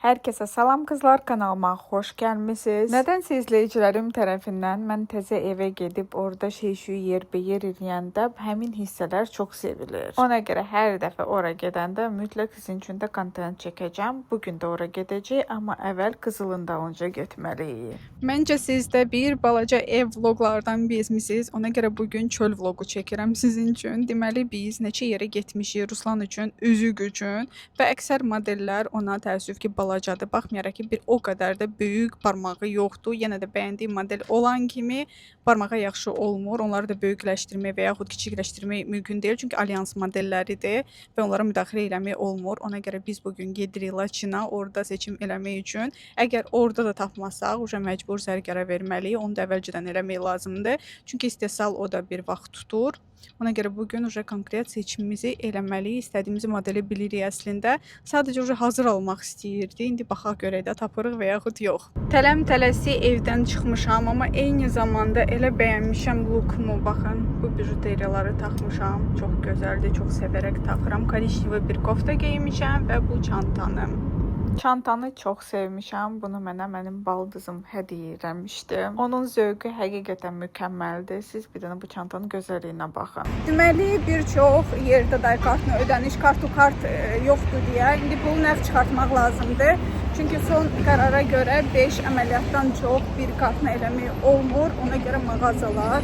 Herkese salam kızlar, kanalıma hoş gelmişsiniz. Nedense izleyicilerim tərəfindən mən təzə evə gedib orada şey-şuyu yerbəyer eləyəndə həmin hissələr çox sevilir. Ona görə hər dəfə ora gedəndə mütləq sizin üçün də kontent çəkəcəm. Bugün də ora gedəcəyik, amma əvvəl Qızılın dalınca getməliyik. Məncə siz də bir balaca ev vloqlardan bezmisiniz. Ona görə bugün çöl vloqu çəkirəm sizin üçün. Deməli biz neçə yerə getmişik Ruslan üçün, üzük üçün və əksər modellər ona təəssüf ki balacadır. Baxmayaraq ki bir o qədər də böyük barmağı yoxdur. Yenə də bəyəndiyim model olan kimi barmağa yaxşı olmur. Onları da böyükləşdirmək və yaxud kiçikləşdirmək mümkün deyil. Çünki alyans modelləridir və onlara müdaxilə eləmək olmur. Ona görə biz bugün gedirik Laçına, orada seçim eləmək üçün. Əgər orada da tapmasaq, məcbur sərgərə verməliyik. Onu da əvvəlcədən eləmək lazımdır. Çünki istehsal o da bir vaxt tutur. Ona görə bugün konkret seçimimizi eləməliyik. İstədiyimiz modeli bilirik əslində. Sadəcə hazır almaq istəyirdik. İndi baxaq görək də tapırıq və yaxud yox. Tələm-tələsi evdən çıxmışam, amma eyni zamanda elə bəyənmişəm lookumu. Baxın, bu bijuteriyaları taxmışam. Çox gözəldir, çox sevərək taxıram. Korичневый bir kofta geymişəm və bu çantanı. Çantanı çox sevmişəm. Bunu mənə mənim baldızım hədiyyə eləmişdi. Onun zövqü həqiqətən mükəmməldir. Siz bir dənə bu çantanın gözəlliyinə baxın. Deməli bir çox yerdə day kartına ödəniş kart yoxdur deyə indi pul nağd çıxartmaq lazımdır. Çünki son qərara görə 5 əməliyyatdan çox bir kartla eləmək olmur. Ona görə mağazalar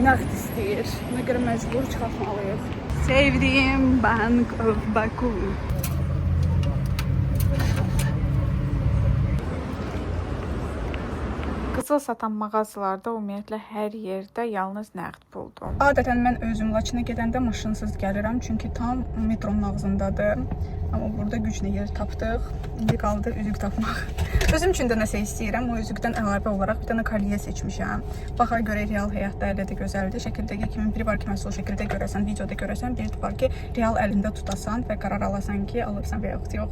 nağd istəyir. Ona görə məcbur çıxartmalıyıq. Sevdiyim Bank of Baku. Qızıl satan mağazalarda ümumiyyətlə hər yerdə yalnız nəqd puldur. Adətən mən özüm Laçına gedəndə maşınsız gəlirəm, çünki tam metronun ağzındadır. Amma burada güclə yer tapdıq. İndi qaldı üzük tapmaq. Özüm üçün də nəsə istəyirəm. O üzükdən əlavə olaraq bir dənə kolye seçmişəm. Baxar görək real həyatda elə də gözəldir. Şəkildəki kimi biri var ki, məsəl o şəkildə görəsən, videoda görəsən, biri var ki, real əlində tutasan və qərar alasan ki, alırsan və yaxud yox.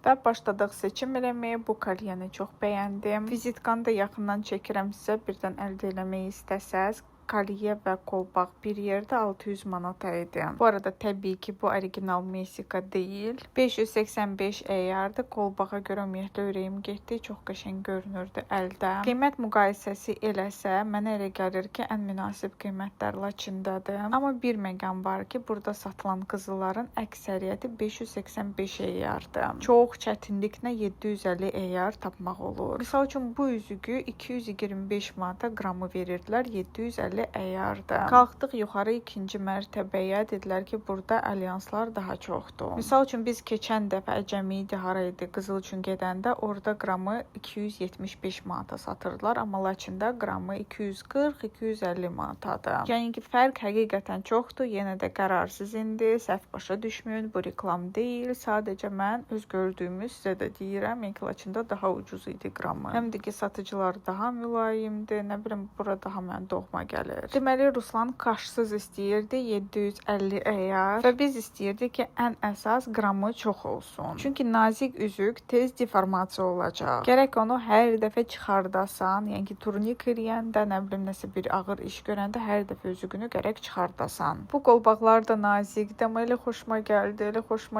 Və başladıq seçim eləməyə. Bu kolyəni çox bəyəndim. Vizitkanı da yaxından çəkirəm sizə. Birdən əldə eləmək istəsəz. Kolye və qolbaq bir yerdə 600 manata idi. Bu arada təbii ki bu orijinal Meksika deyil. 585 əyardı. Qolbağa görə ümumiyyətlə ürəyim getdi. Çox qəşəng görünürdü əldə. Qiymət müqayisəsi eləsə, mənə elə gəlir ki, ən münasib qiymətlər Laçındadır. Amma bir məqam var ki, burada satılan qızılların əksəriyyəti 585 əyardı. Çox çətinliklə 750 əyar tapmaq olur. Misal üçün bu üzüyü 225 manata qramı verirdilər, 750 əyardı. Qalxdıq yuxarı ikinci mərtəbəyə, dedilər ki, burada alyanslar daha çoxdur. Misal üçün biz keçən dəfə Əcəmi idi, hara idi, Qızıl üçün gedəndə orada qramı 275 manata satırdılar, amma Laçında qramı 240-250 manatadır. Yəni ki, fərq həqiqətən çoxdur. Yenə də qərar sizindir. Səhv başa düşməyin, bu reklam deyil. Sadəcə mən öz gördüyümü sizə də deyirəm. Yəni ki, Laçında daha ucuz idi qramı. Həm də ki, satıcılar daha mülayimdir. Nə bilim, bura daha mən doğma gəlir. Deməli, Ruslan kaşsız istəyirdi, 750 əyar və biz istəyirdik ki, ən əsas qramı çox olsun. Çünki nazik üzük tez deformasiya olacaq. Gərək onu hər dəfə çıxardasan, yəni ki, turnik eləyəndə, nə bilim, nəsə bir ağır iş görəndə hər dəfə üzüyünü gərək çıxardasan. Bu qolbaqlar da nazikdir, amma elə xoşuma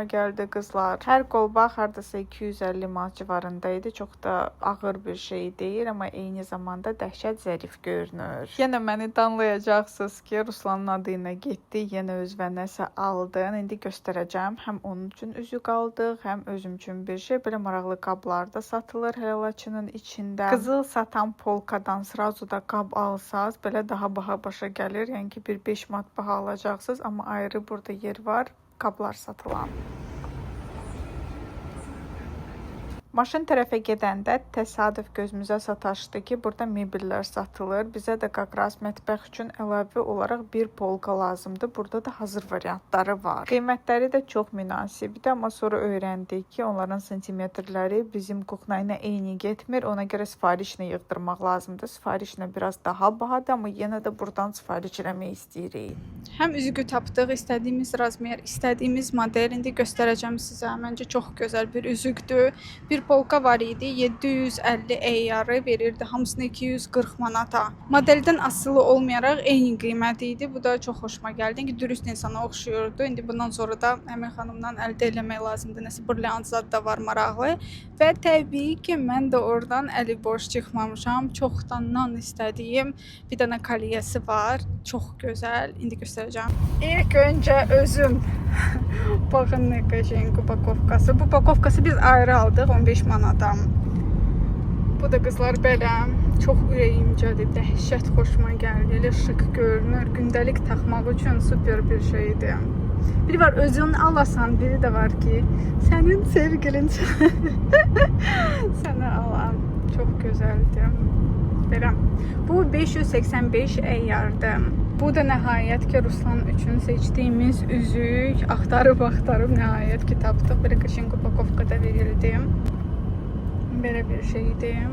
gəldi qızlar. Hər qolbaq hardasa 250 manat civarında idi. Çox da ağır bir şey deyil, amma eyni zamanda dəhşət zərif görünür. Yenə məni danlayacaqsınız ki, Ruslanın adı ilə getdi, yenə özünə nəsə aldın. İndi göstərəcəm. Həm onun üçün üzük aldıq, həm özüm üçün bir şey. Belə maraqlı qablar da satılır Laçının içində. Qızıl satan polkadan srazu da qab alsaz, belə daha baha başa gəlir. Yəni ki, bir 5 manat baha alacaqsınız, amma ayrı burada yer var, qablar satılan. Maşın tərəfə gedəndə təsadüf gözümüzə sataşdı ki, burada mebellər satılır. Bizə də qaqras mətbəx üçün əlavə olaraq bir polka lazımdır. Burada da hazır variantları var. Qiymətləri də çox münasibdir, amma sonra öyrəndik ki, onların santimetrləri bizim kuxna ilə eyni getmir. Ona görə sifarişlə yığdırmaq lazımdır. Sifarişlə biraz daha bahadır, amma yenə də buradan sifariş eləmək istəyirik. Həm üzüyü tapdıq, istədiyimiz razmer, istədiyimiz model. İndi göstərəcəm sizə. Məncə çox gözəl bir üzükdür. Bir futbolka var idi. 750 AR verirdi. Hamısını 240 manata. Modeldən asılı olmayaraq eyni qiymət idi. Bu da çox xoşuma gəldi. İndi dürüst insana oxşuyurdu. İndi bundan sonra da Əmin xanımdan əldə eləmək lazımdır. Nəsə brilliant zad da var maraqlı. Və təbii ki, mən də oradan əli boş çıxmamışam. Çoxdandan istədiyim bir dənə kolyesi var. Çox gözəl. İndi göstərəcəm. İlk öncə özüm baxın nə qəşəng upakovkası. Bu upakovkası biz ayrı aldıq 15 manata. Bu da qızlar belə çox ürəyimcədir, dəhşət xoşuma gəldi. Elə şık görünür. Gündəlik taxmaq üçün super bir şeydir. Biri var özün alasan, biri də var ki sənin sevgilin sənə alan. Çox gözəldir. Belə. Bu 585 AR-dır. Bu da nəhayət ki Ruslan üçün seçdiyimiz üzük. Axtarıb nəhayət ki tapdıq. Belə qəşəng upakovkada verildi. Belə bir şeydir.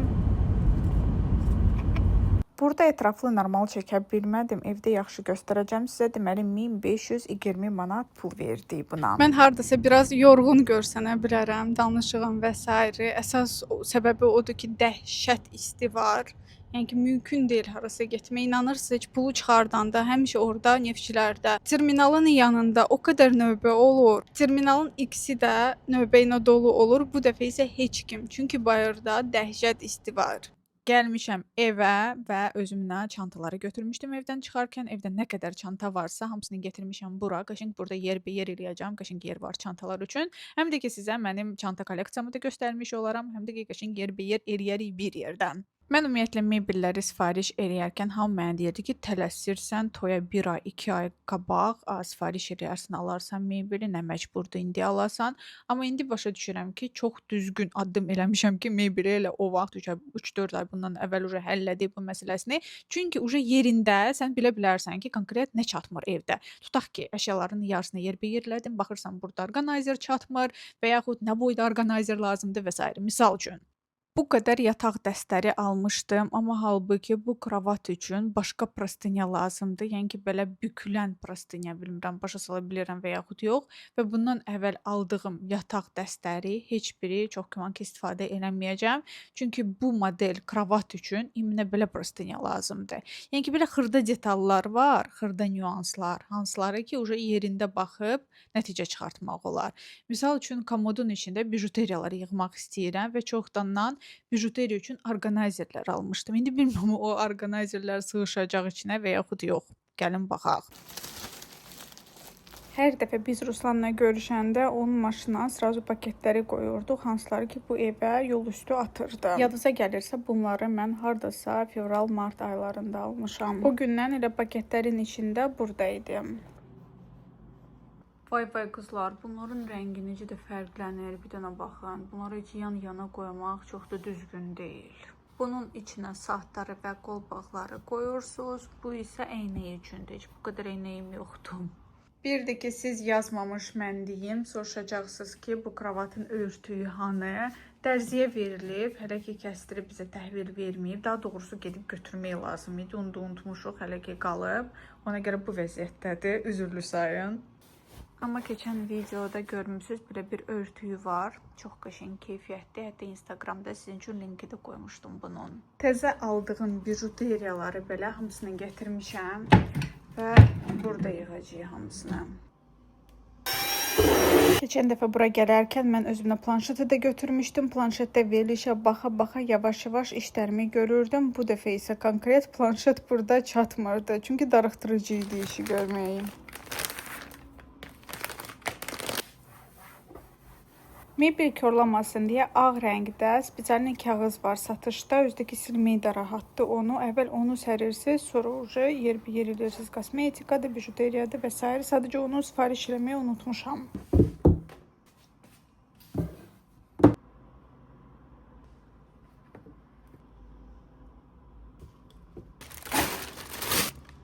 Burada ətraflı normal çəkə bilmədim. Evdə yaxşı göstərəcəm sizə. Deməli 1520 manat pul verdi buna. Mən hardasa biraz yorğun görsənə bilərəm, danışığım və s. Əsas səbəbi odur ki, dəhşət isti var. Yəni ki, mümkün deyil harasa getmək. İnanırsınız ki, pulu çıxardanda həmişə orada neftçilərdə terminalın yanında o qədər növbə olur. Terminalın ikisi də növbə ilə dolu olur. Bu dəfə isə heç kim. Çünki bayırda dəhşət isti var. Gəlmişəm evə və özümlə çantaları götürmüşdüm evdən çıxarkən. Evdə nə qədər çanta varsa hamısını getirmişəm bura. Qəşəng burada yer eləyəcəm. Qəşəng yer var çantalar üçün. Həm də ki sizə mənim çanta kolleksiyamı da göstərmiş olaram. Həm də ki qəşəng yer eləyərik bir yerdən. Mən ümumiyyətlə mebelləri sifariş eləyərkən hamı mənə deyirdi ki, tələsirsən, toya 1 ay, 2 ay qabaq sifariş eləyərsən, alarsan mebeli, nə məcburdur indi alasan. Amma indi başa düşürəm ki, çox düzgün addım eləmişəm ki, mebeli elə o vaxt 3-4 ay bundan əvvəl həll edib bu məsələsini. Çünki yerində sən bilə bilərsən ki, konkret nə çatmır evdə. Tutaq ki, əşyaların yarısını yerlədim, baxırsan burada orqanayzer çatmır və yaxud nə boyda orqanayzer lazımdır və s. Misal üçün. Bu qədər yataq dəstəri almışdım, amma halbuki bu kravat üçün başqa prostinya lazımdır. Yəni ki, belə bükülən prostinya, bilmirəm, başa sala bilirəm və yaxud yox. Və bundan əvvəl aldığım yataq dəstəri heç biri çox güman ki, istifadə eləməyəcəm. Çünki bu model kravat üçün iminə belə prostinya lazımdır. Yəni ki, belə xırda detallar var, xırda nüanslar, hansıları ki, yerində baxıb nəticə çıxartmaq olar. Misal üçün, komodun içində bijuteriyaları yığmaq istəyirəm və çoxdandan bijuteriya üçün orqanayzerlər almışdım. İndi bilmirəm o orqanayzerlər sığışacaq içinə və yaxud yox. Gəlin baxaq. Hər dəfə biz Ruslanla görüşəndə onun maşına sразу paketləri qoyurduq, hansıları ki bu evə yol üstü atırdı. Yadınıza gəlirsə bunları mən hardasa fevral-mart aylarında almışam. O gündən elə paketlərin içində buradaydım. Vay qızlar, bunların rəngi necə də fərqlənir, bir dənə baxın. Bunları heç yan-yana qoymaq çox da düzgün deyil. Bunun içinə saatları və qolbaqları qoyursunuz. Bu isə eynək üçündür. Heç bu qədər eynəyim yoxdur. Bir də ki, siz yazmamış mən deyim, soruşacaqsınız ki, bu kravatın örtüyü hanı? Dərziyə verilib, hələ ki kəsdirib bizə təhvil verməyib. Daha doğrusu gedib götürmək lazım idi. Onu da unutmuşuq, hələ ki qalıb. Ona görə bu vəziyyətdədir, üzürlü sayın. Amma keçən videoda görmüsünüz, belə bir örtüyü var. Çox qəşəng keyfiyyətli. Hətta Instagramda sizin üçün linki də qoymuşdum bunun. Təzə aldığım bijuteriyaları belə hamısını gətirmişəm və burada yığacağıq hamısını. Keçən dəfə bura gələrkən mən özümlə planşeti də götürmüşdüm. Planşetdə verilişə baxa-baxa yavaş-yavaş işlərimi görürdüm. Bu dəfə isə konkret planşet burada çatmırdı. Çünki darıxdırıcı idi işi görməyi. Mebel korlamasın deyə ağ rəngdə spesialni kağız var satışda. Üzdəki silməyi də rahatdır onu. Əvvəl onu sərirsiniz, sonra yer eləyirsiniz. Kosmetikadır, bijuteriyadır və s. Sadəcə onu sifariş eləməyi unutmuşam.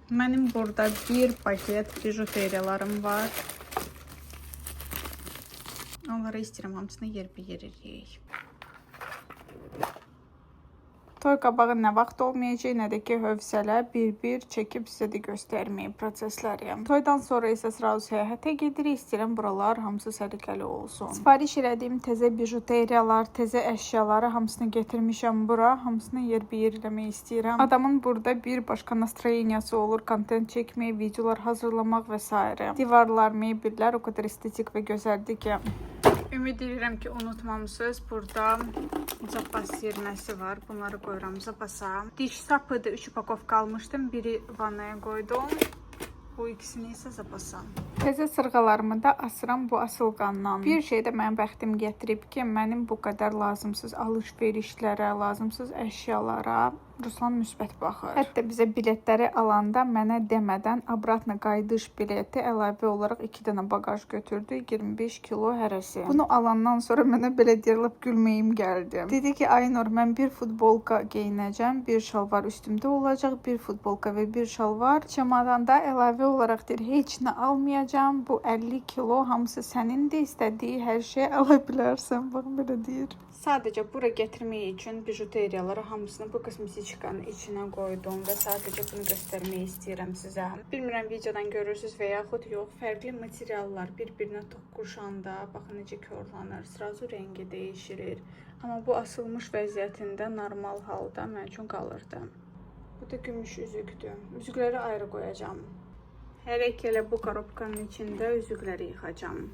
Mənim burada bir paket bijuteriyalarım var. Onları istəyirəm, hamısını yer eləyək. Toy qabağı nə vaxt olmayacaq, nə də ki hövsələ bir-bir çəkib sizə də göstərməyə prosesləri. Toydan sonra isə sırazu səyahətə gedirik. İstəyirəm buralar hamısı səliqəli olsun. Sifariş elədiyim təzə bijuteriyalar, təzə əşyaları hamısını gətirmişəm bura. Hamısını yer-bir eləmək istəyirəm. Adamın burada bir başqa nastroyeniyası olur. Kontent çəkmək, videolar hazırlamaq və s. Divarlar, mebellər o qədər estetik və gözəldir ki. Ümid edirəm ki, unutmamısınız. Burada zapas yerməsi var. Bunları qoyuram zapasa. Diş sapıdır. 3 upakovka almışdım. Biri vannaya qoydum. Bu ikisini isə zapasa. Təzə sırğalarımı da asıram bu asılqandan. Bir şey də mənim bəxtim gətirib ki, mənim bu qədər lazımsız alış-verişlərə, lazımsız əşyalara Ruslan müsbət baxır. Hətta bizə biletləri alanda mənə demədən obratna qayıdış bileti əlavə olaraq 2 dənə bagaj götürdü, 25 kilo hərəsi. Bunu alandan sonra mənə belə deyilib gülməyim gəldi. Dedi ki, Aynur, mən bir futbolka geyinəcəm, bir şalvar üstümdə olacaq, bir futbolka və bir şalvar. Çamadanda əlavə olaraq deyir, heç nə almayacağam, bu 50 kilo hamısı sənindir, istədiyi hər şey ala bilərsən. Bax, belə deyir. Sadəcə bura gətirmək üçün bijuteriyaları hamısını bu kosmetikanın içinə qoydum və sadəcə bunu göstərmək istəyirəm sizə. Bilmirəm videodan görürsünüz və yaxud yox, fərqli materiallar bir-birinə toqquşanda baxın necə korlanır, sırazu rəngi dəyişir. Amma bu asılmış vəziyyətində normal halda mən üçün qalırdı. Bu da gümüş üzükdür. Üzükləri ayrı qoyacağam. Hər iki elə bu korobkanın içində üzükləri yıxacağam.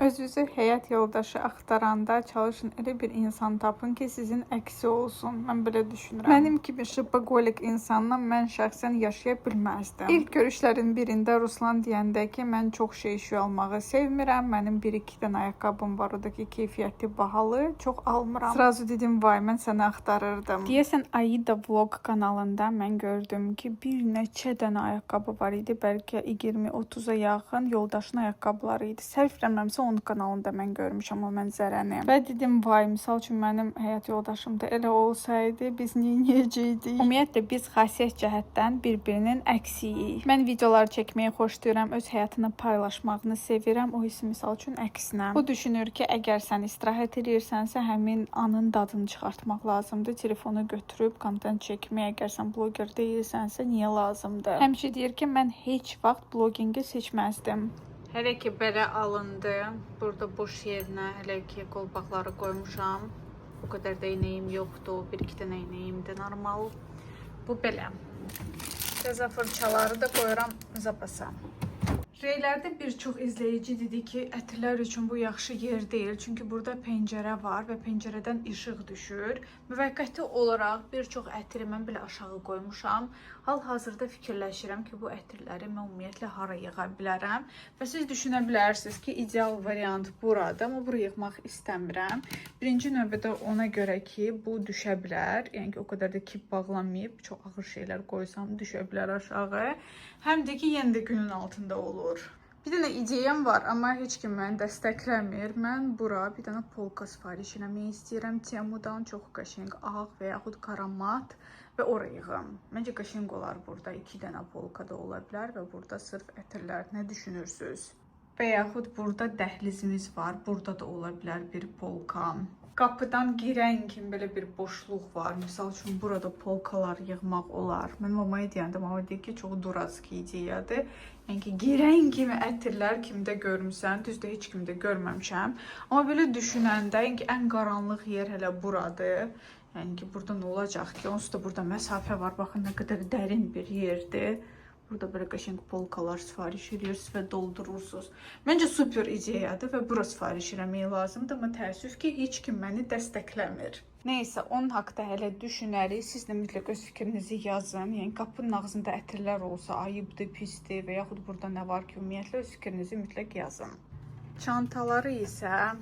Özünüzü həyat yoldaşı axtaranda çalışın elə bir insan tapın ki, sizin əksi olsun. Mən belə düşünürəm. Mənim kimi şıpaqolik insanla mən şəxsən yaşaya bilməzdim. İlk görüşlərin birində Ruslan deyəndə ki, mən çox şey almağı sevmirəm. Mənim 1-2 dənə ayaqqabım var, oradakı keyfiyyəti bahalı, çox almıram. Sırazu dedim, vay, mən səni axtarırdım. Deyəsən Aida Vlog kanalında mən gördüm ki, bir neçə dənə ayaqqabı var idi. Bəlkə 20-30'a yaxın yoldaşın ayaqqabıları idi. Səhv eləmirəmsə onun kanalında mən görmüşəm o mənzərəni. Və dedim, vay, misal üçün mənim həyat yoldaşım da elə olsaydı, biz neyəcəkdik? Ümumiyyətlə, biz xasiyyət cəhətdən bir-birinin əksiyik. Mən videolar çəkməyi xoşlayıram, öz həyatını paylaşmağını sevirəm, o isə misal üçün əksinə. O düşünür ki, əgər sən istirahət edirsənsə, həmin anın dadını çıxartmaq lazımdır. Telefonu götürüb kontent çəkmək, əgər sən bloger deyilsənsə, niyə lazımdır? Həmişə deyir ki, mən heç vaxt blogingi seçməzdim. Hələ ki belə alındı. Burada boş yerinə hələ ki qolbaqları qoymuşam. O qədər də iynəyim yoxdur. 1-2 dənə iynəyimdir normal. Bu belə. Təzə fırçaları da qoyuram zapasa. Reylərdə bir çox izləyici dedi ki, ətirlər üçün bu yaxşı yer deyil. Çünki burada pəncərə var və pəncərədən işıq düşür. Müvəqqəti olaraq bir çox ətiri mən belə aşağı qoymuşam. Hal-hazırda fikirləşirəm ki, bu ətirləri mən ümumiyyətlə hara yığa bilərəm. Və siz düşünə bilərsiniz ki, ideal variant burada, amma bura yığmaq istəmirəm. Birinci növbədə ona görə ki, bu düşə bilər. Yəni ki, o qədər də kip bağlanmayıb, çox ağır şeylər qoysam düşə bilər aşağı. Həm də ki, yenə də günün altında olur. Bir dənə ideyam var, amma heç kim məni dəstəkləmir. Mən bura bir dənə polka sifariş eləmək istəyirəm. Temudan çox qəşəng ağ və yaxud karamat və orayığım. Məncə qəşəng olar burada. 2 dənə polka da ola bilər və burada sırf ətirlər. Nə düşünürsünüz? Və yaxud burada dəhlizimiz var. Burada da ola bilər bir polka. Qapıdan girən kimi belə bir boşluq var. Misal üçün burada polkalar yığmaq olar. Mən mamaya deyəndə mama deyir ki, çox durazki ideyadır. Yəni ki, girən kimi ətirlər kimdə görmüsən, düzdür heç kimdə görməmişəm. Amma belə düşünəndə, yəni ki, ən qaranlıq yer hələ buradır. Yəni ki, burada nə olacaq ki? Onsuz da burada məsafə var. Baxın, nə qədər dərin bir yerdir. Burada belə qəşəng polkalar sifariş edirsiniz və doldurursunuz. Məncə super ideyadır və bura sifariş eləmək lazımdır, amma təəssüf ki, heç kim məni dəstəkləmir. Neysə, onun haqda hələ düşünərik. Siz də mütləq öz fikrinizi yazın. Yəni, qapının ağzında ətirlər olsa, ayıbdır, pisdir və yaxud burada nə var ki, ümumiyyətlə öz fikrinizi mütləq yazın. Çantaları isə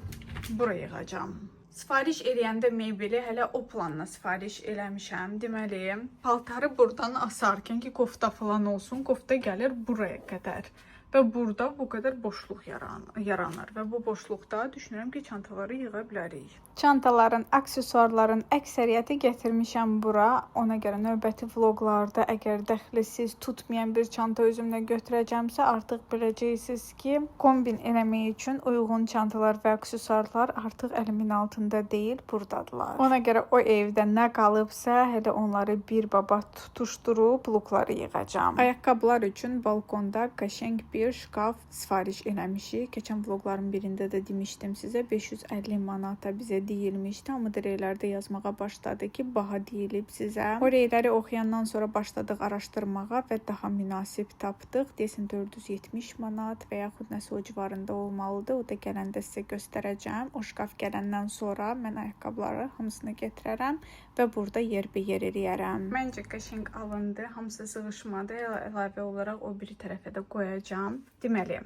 bura yığacağam. Sifariş eləyəndə mebeli hələ o planla sifariş eləmişəm. Deməli, paltarı buradan asarkən ki, kofta falan olsun, kofta gəlir buraya qədər. və burada bu qədər boşluq yaranır və bu boşluqda düşünürəm ki, çantaları yığa bilərik. Çantaların, aksesuarların əksəriyyəti gətirmişəm bura. Ona görə növbəti vloqlarda əgər dəxlisiz tutmayan bir çanta özümlə götürəcəmsə, artıq biləcəksiniz ki, kombin eləmək üçün uyğun çantalar və aksesuarlar artıq əlimin altında deyil, buradadılar. Ona görə o evdə nə qalıbsa, hələ onları bir baba tutuşdurub blokları yığacağam. Ayaqqabılar üçün balkonda qəşəng bir şkaf sifariş eləmişik. Keçən vloqların birində də demişdim sizə, 550 manata bizə deyilmişdi, amma dirəklərdə yazmağa başladı ki, baha deyilib sizə. O reyləri oxuyandan sonra başladıq araşdırmağa və daha münasib tapdıq. Desin 470 manat və yaxud nəsə o civarında olmalıdır. O da gələndə sizə göstərəcəm. O şkaf gələndən sonra mən ayaqqabıları hamısını gətirərəm və burada yerbəyer eləyərəm. Məncə qəşəng alındı, hamısı sığışmadı. Əlavə olaraq o biri tərəfə də qoyacağam. Deməli,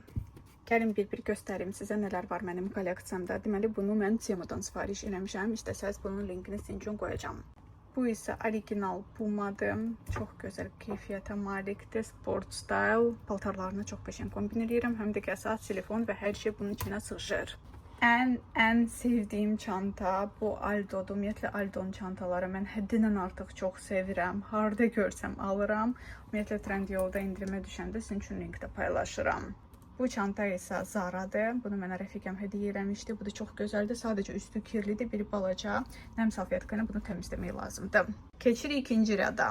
gəlin bir-bir göstərim sizə nələr var mənim kolleksiyamda. Deməli, bunu mən Temudan sifariş eləmişəm. İstəsəz bunun linkini sizin üçün qoyacağam. Bu isə original Pumadır. Çox gözəl keyfiyyətə malikdir. Sport style. Paltarlarını çox qəşəng kombin edirəm. Həm də əsas telefon və hər şey bunun içinə sığışır. Ən sevdiyim çanta bu Aldo'dur. Ümumiyyətlə Aldo'nun çantaları mən həddindən artıq çox sevirəm. Harda görsəm alıram. Ümumiyyətlə Trendyolda indirimə düşəndə sizin üçün linkdə paylaşıram. Bu çanta isə Zara'dır. Bunu mənə rəfiqəm hədiyyə eləmişdi. Bu da çox gözəldir. Sadəcə üstü kirlidir, bir balaca. Nəm salfetkayla bunu təmizləmək lazımdır. Keçirik ikinci rəda.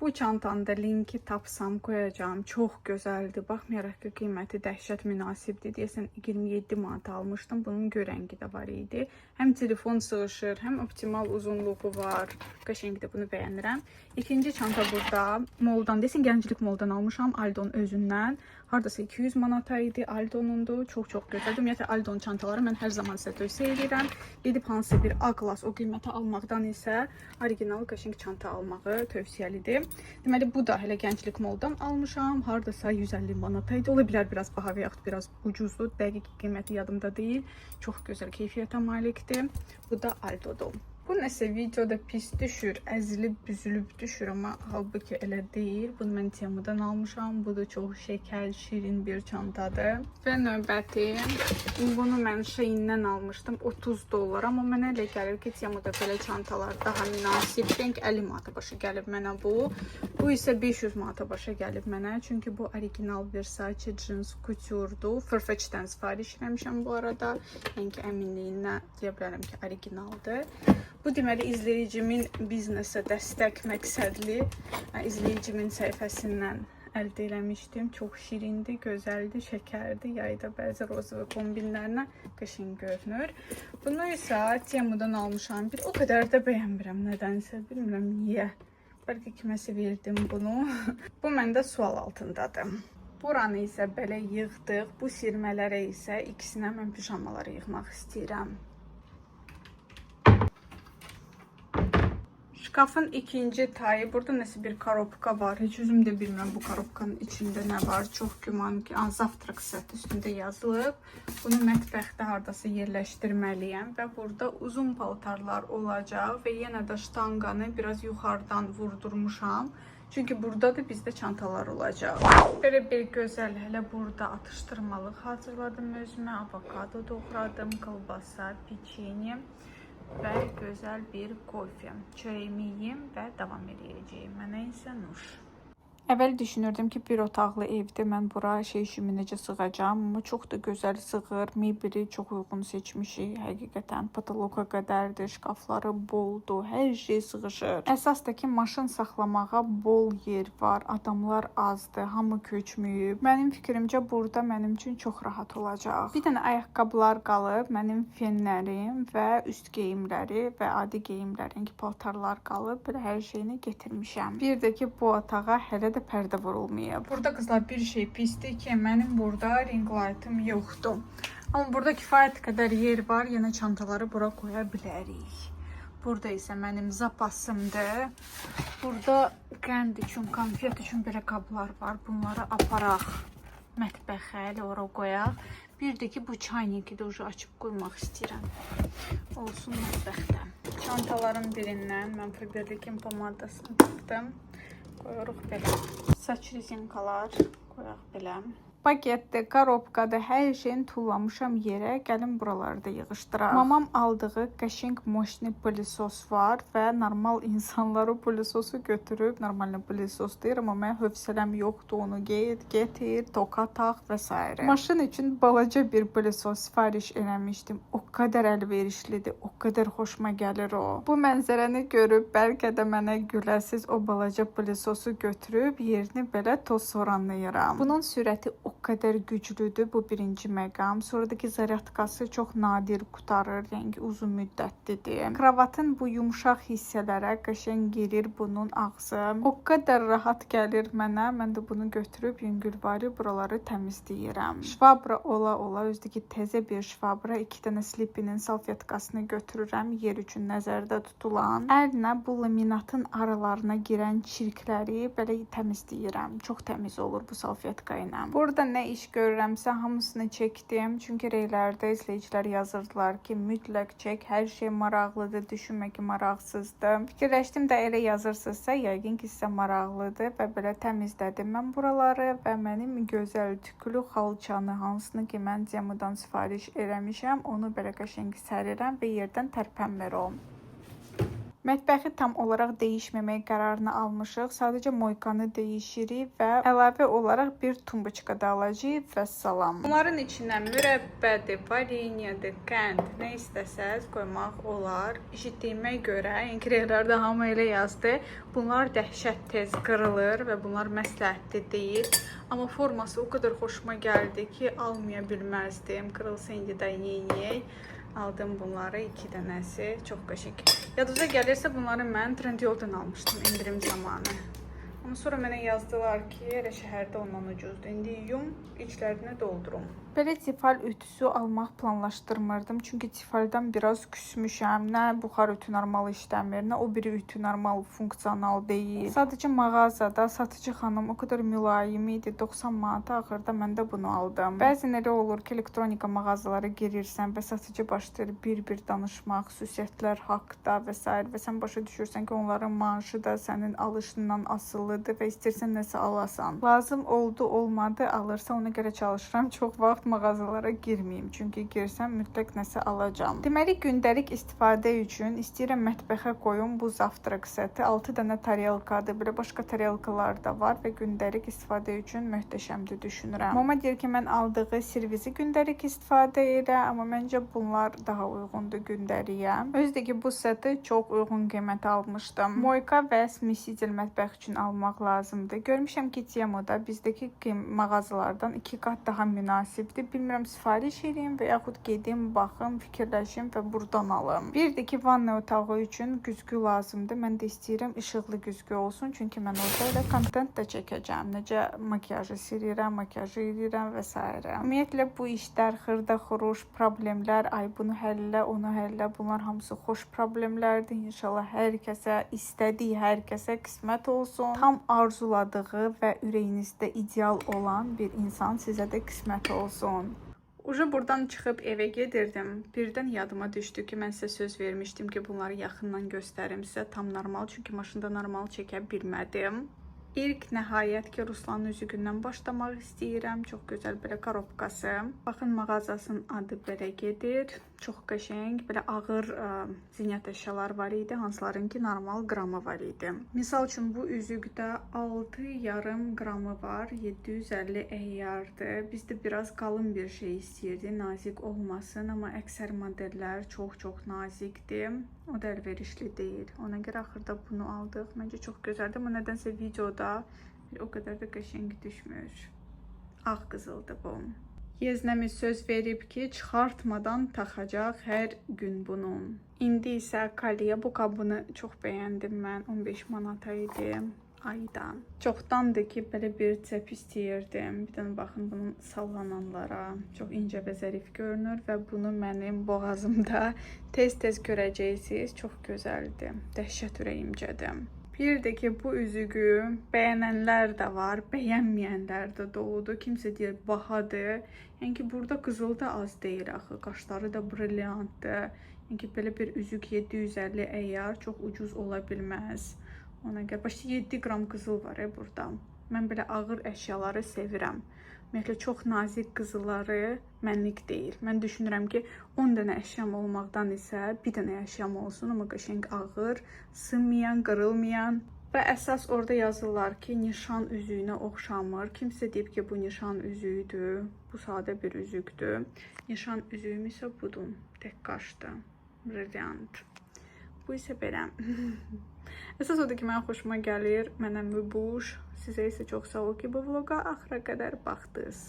Bu çantanın da linki tapsam qoyacağam. Çox gözəldir. Baxmayaraq ki, qiyməti dəhşət münasibdir. Deyəsən 27 manat almışdım. Bunun görəngi də var idi. Həm telefon sığışır, həm optimal uzunluğu var. Qəşəngdir, bunu bəyənirəm. İkinci çanta burada. Moldan, desin gənclik moldan almışam. Aldo'nun özündən. Hardasa 200 manata idi. Aldo'nundur. Çox gözəldir. Ümumiyyətlə Aldo'nun çantaları mən hər zaman sizə tövsiyə edirəm. Gedib hansısa bir A-klass o qiymətə almaqdan isə original qəşəng çanta almağı tövsiyəlidir. Deməli, bu da hələ gənclik moldan almışam. Hardasa 150 manata idi. Ola bilər biraz baha və yaxud biraz ucuzdur. Dəqiq qiyməti yadımda deyil. Çox gözəl keyfiyyətə malikdir. Bu da Aldo'dur. Bu nəsə videoda pis düşür, əzilib, büzülüb düşür, amma halbuki elə deyil. Bunu mən Temudan almışam. Bu da çox şəkər, şirin bir çantadır. Və növbəti, bunu mən Shein'dən almışdım. 30 dollar, amma mənə elə gəlir ki, Temuda belə çantalar daha münasib. Denk 50 manata başa gəlib mənə bu. Bu isə 500 manata başa gəlib mənə. Çünki bu original Versace jeans couture'dur. Farfetch'dən sifariş eləmişəm bu arada. Yəni ki, əminliyinə deyə bilərəm ki, originaldır. Bu deməli izləyicimin biznesə dəstək məqsədli izləyicimin səhifəsindən əldə eləmişdim. Çox şirindir, gözəldir, şəkərdir. Yayda bəzi rozova kombinlərinə qəşəng görünür. Bunu isə Temudan almışam. O qədər də bəyənmirəm nədənsə, bilmirəm niyə. Bəlkə kiməsə verdim bunu. Bu məndə sual altındadır. Buranı isə belə yığdıq. Bu sirmələrə isə ikisinə mən pijamaları yığmaq istəyirəm. Şkafın ikinci tayı. Burada nəsə bir korobka var. Heç özüm də bilmirəm bu korobkanın içində nə var. Çox güman ki, zavtrak seti üstündə yazılıb. Bunu mətbəxdə hardasa yerləşdirməliyəm və burada uzun paltarlar olacaq və yenə də ştanqanı biraz yuxarıdan vurdurmuşam. Çünki burada da bizdə çantalar olacaq. Belə bir gözəl hələ burada atışdırmalıq hazırladım özümə. Avokado doğradım, kolbasa, peçenye və gözəl bir kofe. Çörəyimi yeyim və davam edəcəyim. Mənə isə nuş. Əvvəl düşünürdüm ki, bir otaqlı evdə mən bura işimi necə sığacağam, amma çox da gözəl sığır. Mebeli çox uyğun seçmişik. Həqiqətən patoloqa qədərdir, şkafları boldur, hər şey sığışır. Əsas da ki, maşın saxlamağa bol yer var, adamlar azdır, hamı köçməyib. Mənim fikrimcə burada mənim üçün çox rahat olacaq. Bir dənə ayaqqabılar qalıb, mənim fenlərim və üst geyimləri və adi geyimlərin ki, paltarlar qalıb. Belə hər şeyini getirmişəm. Bir də ki, bu otağa hələ də pərdə vurulmayıb. Burada qızlar bir şey pisdir ki, mənim burada ring light'ım yoxdur. Amma burada kifayət qədər yer var, yenə çantaları bura qoya bilərik. Burada isə mənim zapasımdır. Burada qənd üçün, konfet üçün belə qablar var. Bunları aparaq mətbəxə, elə ora qoyaq. Bir də ki, bu çayniki də açıb qoymaq istəyirəm. Olsun mətbəxdə. Çantaların birindən mən Faberlic'in pomadasını tapdım. Qoyuruq belə. Saç rezinkalar qoyaq belə. Paketdə, korobkada hər şeyini tullamışam yerə. Gəlin buraları da yığışdıraq. Mamam aldığı qəşəng moşni pilisos var və normal insanlar o pilisosu götürüb, normal pilisos deyir, amma mən hövsələm yoxdur onu getir, toka tax və s. Maşın üçün balaca bir pilisos sifariş eləmişdim. O qədər əlverişlidir, o qədər xoşuma gəlir o. Bu mənzərəni görüb bəlkə də mənə güləsiz o balaca pilisosu götürüb yerini belə toz soranlayıram. Bunun sürəti o qədər güclüdür, bu birinci məqam. Sonradakı zaryatkası çox nadir qutarır, yəni uzun müddətlidir. Kravatın bu yumşaq hissələrə qəşəng girir bunun ağzı. O qədər rahat gəlir mənə. Mən də bunu götürüb yüngülvari buraları təmizləyirəm. Şvabra ola özdəki təzə bir şvabra, 2 dənə slipinin salfetkasını götürürəm, yer üçün nəzərdə tutulan. Əlinə bu laminatın aralarına girən çirkləri belə təmizləyirəm. Çox təmiz olur bu salfetka ilə. Burada nə iş görürəmsə hamısını çəkdim. Çünki reylərdə izləyicilər yazırdılar ki, mütləq çək, hər şey maraqlıdır, düşünmə ki, maraqsızdır. Fikirləşdim də elə yazırsınızsa, yəqin ki, sizə maraqlıdır və belə təmizlədim mən buraları və mənim gözəl tüklü xalçanı, hansını ki, mən Cemudan sifariş eləmişəm, onu belə qəşəng sərirəm və yerdən tərpənmir o. Mətbəxi tam olaraq dəyişməmək qərarını almışıq. Sadəcə moykanı dəyişirik və əlavə olaraq bir tumbuçka da alacağıq və salam. Bunların içinə mürəbbədir, varenyadır, qənd, nə istəsəz qoymaq olar. Eşitdiyimə görə, inkirlərdə hamı elə yazdı. Bunlar dəhşət tez qırılır və bunlar məsləhətli deyil. Amma forması o qədər xoşuma gəldi ki, almaya bilməzdim. Qırılsa indi də yeyək. Aldım bunları 2 dənəsi. Çox qəşəng. Yadınıza gəlirsə bunları mən Trendyoldan almışdım indirim zamanı. Amma sonra mənə yazdılar ki, elə şəhərdə ondan ucuzdur. İndi yum, içlərini doldurum. Belə tifal ütüsü almaq planlaşdırmırdım. Çünki tifaldan biraz küsmüşəm. Nə buxar ütü normal işləmir, nə o biri ütü normal funksional deyil. Sadəcə mağazada satıcı xanım o qədər mülayim idi. 90 manata axırda mən də bunu aldım. Bəzən elə olur ki, elektronika mağazalara girirsən və satıcı başlayır bir-bir danışmaq, xüsusiyyətlər haqqında və s. və sən başa düşürsən ki, onların maaşı da sənin alışından asılıdır və istərsən nəsə alasan. Lazım oldu, olmadı, alırsa ona görə çalışıram. Çox vaxt mağazalara girməyim. Çünki girsəm mütləq nəsə alacağam. Deməli, gündəlik istifadə üçün istəyirəm mətbəxə qoyum bu zavtrak seti. 6 dənə tarelkadır. Belə başqa tarelkalar da var və gündəlik istifadə üçün möhtəşəmdir düşünürəm. Mama deyir ki, mən aldığı servisi gündəlik istifadə edə, amma məncə bunlar daha uyğundur gündəliyə. Özdəki bu seti çox uyğun qiymətə almışdım. Moyka və smisidel mətbəx üçün almaq lazımdır. Görmüşəm ki, Temuda bizdəki mağazalardan 2 qat daha münasib. Bilmirəm, sifariş edeyim və yaxud gedim, baxım, fikirləşim və buradan alım. Bir də ki, vanna otağı üçün güzgü lazımdır. Mən də istəyirəm işıqlı güzgü olsun. Çünki mən orada elə kontent də çəkəcəm. Necə makiyajı sirirəm, makiyajı edirəm və s. Ümumiyyətlə, bu işlər, xırda xuruş, problemlər, ay bunu həllə, onu həllə, bunlar hamısı xoş problemlərdir. İnşallah hər kəsə, istədiyi hər kəsə qismət olsun. Tam arzuladığı və ürəyinizdə ideal olan bir insan sizə də qismət olsun. Uca buradan çıxıb evə gedirdim. Birdən yadıma düşdü ki, mən sizə söz vermişdim ki, bunları yaxından göstərim sizə. Tam normal, çünki maşında normal çəkə bilmədim. İlk nəhayət ki, Ruslanın üzüyündən başlamaq istəyirəm. Çox gözəl belə korobkası. Baxın, mağazasının adı belə gedir. Çox qəşəng, belə ağır zinət əşyalar var idi, hansıların ki, normal qramı var idi. Misal üçün, bu üzükdə 6,5 qramı var, 750 əyyardır. Bizdə biraz qalın bir şey istəyirdi, nazik olmasın, amma əksər modellər çox nazikdir. O da əlverişli deyil. Ona görə axırda bunu aldıq. Məncə çox gözəldir, amma nədənsə videoda o qədər də qəşəng düşmür. Ağ qızıldır bu. Yeznəmiz söz verib ki, çıxartmadan taxacaq hər gün bunun. İndi isə kolye, bu qabını çox bəyəndim mən. 15 manata idi aydan. Çoxdandır ki, belə bir cəp istəyirdim. Bir dənə baxın bunun sallananlara. Çox incə və zərif görünür və bunu mənim boğazımda tez-tez görəcəksiniz. Çox gözəldir. Dəhşət ürəyimcədir. Bir də ki, bu üzüyü bəyənənlər də var, bəyənməyənlər də doludur. Kimsə deyir, bahadır. Yəni ki, burada qızıl da az deyil axı. Qaşları da brilyantdır. Yəni ki, belə bir üzük 750 əyyar çox ucuz ola bilməz. Ona görə başda 7 qram qızıl var burada. Mən belə ağır əşyaları sevirəm. Ümumiyyətlə çox nazik qızılları mənlik deyil. Mən düşünürəm ki, 10 dənə əşyam olmaqdan isə bir dənə əşyam olsun, amma qəşəng ağır, sınmayan, qırılmayan. Və əsas orada yazırlar ki, nişan üzüyünə oxşamır. Kimsə deyib ki, bu nişan üzüyüdür. Bu sadə bir üzükdür. Nişan üzüyüm isə budur. Tək qaşdır. Brilliant. Bu isə belə. Əsas odur ki, mənə xoşuma gəlir. Mənə mübuş. Sizə isə çox sağ ol ki, bu vloqa axıra qədər baxdınız.